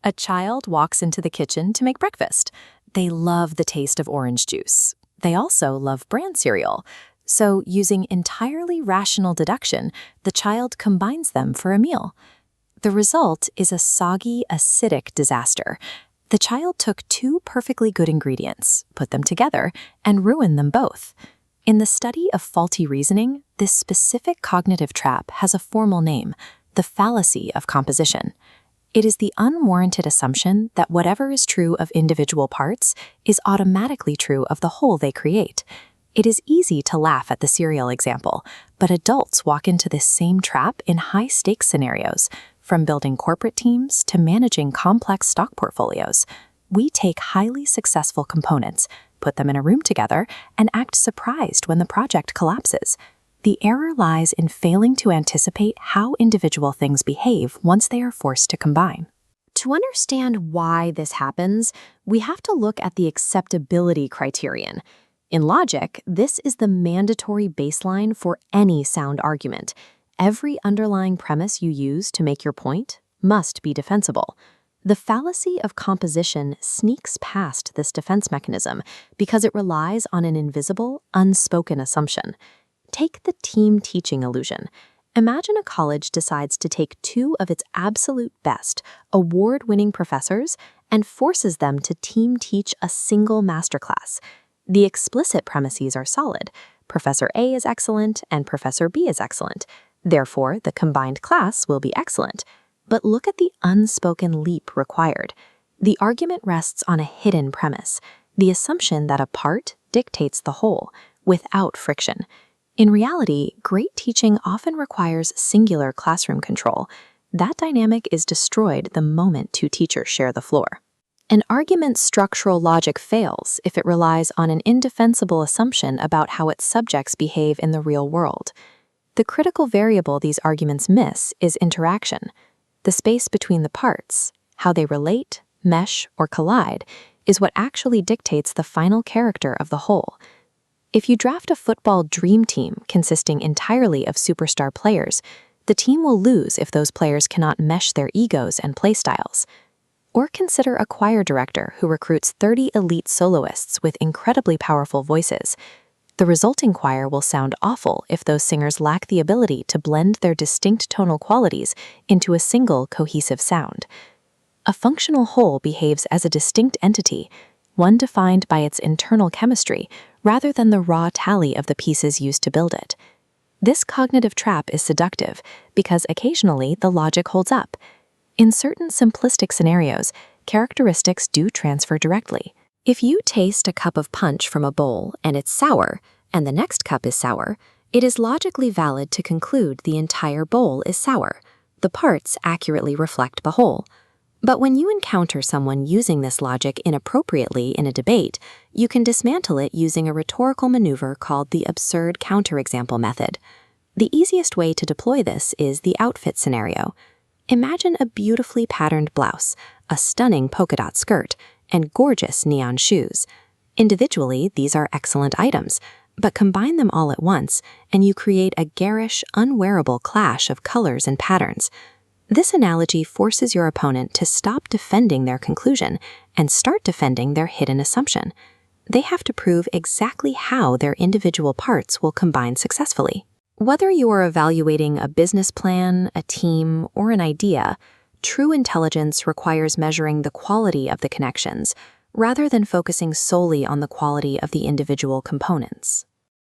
A child walks into the kitchen to make breakfast. They love the taste of orange juice. They also love bran cereal. So, using entirely rational deduction, the child combines them for a meal. The result is a soggy, acidic disaster. The child took two perfectly good ingredients, put them together, and ruined them both. In the study of faulty reasoning, this specific cognitive trap has a formal name, the fallacy of composition. It is the unwarranted assumption that whatever is true of individual parts is automatically true of the whole they create. It is easy to laugh at the cereal example, but adults walk into this same trap in high-stakes scenarios, from building corporate teams to managing complex stock portfolios. We take highly successful components, put them in a room together, and act surprised when the project collapses. The error lies in failing to anticipate how individual things behave once they are forced to combine. To understand why this happens, we have to look at the acceptability criterion. In logic, this is the mandatory baseline for any sound argument. Every underlying premise you use to make your point must be defensible. The fallacy of composition sneaks past this defense mechanism because it relies on an invisible, unspoken assumption. Take the team teaching illusion. Imagine a college decides to take two of its absolute best, award-winning professors and forces them to team teach a single masterclass. The explicit premises are solid. Professor A is excellent and Professor B is excellent. Therefore, the combined class will be excellent. But look at the unspoken leap required. The argument rests on a hidden premise, the assumption that a part dictates the whole, without friction. In reality, great teaching often requires singular classroom control. That dynamic is destroyed the moment two teachers share the floor. An argument's structural logic fails if it relies on an indefensible assumption about how its subjects behave in the real world. The critical variable these arguments miss is interaction. The space between the parts, how they relate, mesh, or collide, is what actually dictates the final character of the whole. If you draft a football dream team consisting entirely of superstar players, the team will lose if those players cannot mesh their egos and playstyles. Or consider a choir director who recruits 30 elite soloists with incredibly powerful voices. The resulting choir will sound awful if those singers lack the ability to blend their distinct tonal qualities into a single cohesive sound. A functional whole behaves as a distinct entity, one defined by its internal chemistry rather than the raw tally of the pieces used to build it. This cognitive trap is seductive because occasionally the logic holds up. In certain simplistic scenarios, characteristics do transfer directly. If you taste a cup of punch from a bowl and it's sour, and the next cup is sour, it is logically valid to conclude the entire bowl is sour. The parts accurately reflect the whole. But when you encounter someone using this logic inappropriately in a debate, you can dismantle it using a rhetorical maneuver called the absurd counterexample method. The easiest way to deploy this is the outfit scenario. Imagine a beautifully patterned blouse, a stunning polka dot skirt, and gorgeous neon shoes. Individually, these are excellent items, but combine them all at once, and you create a garish, unwearable clash of colors and patterns. This analogy forces your opponent to stop defending their conclusion and start defending their hidden assumption. They have to prove exactly how their individual parts will combine successfully. Whether you are evaluating a business plan, a team, or an idea, true intelligence requires measuring the quality of the connections rather than focusing solely on the quality of the individual components.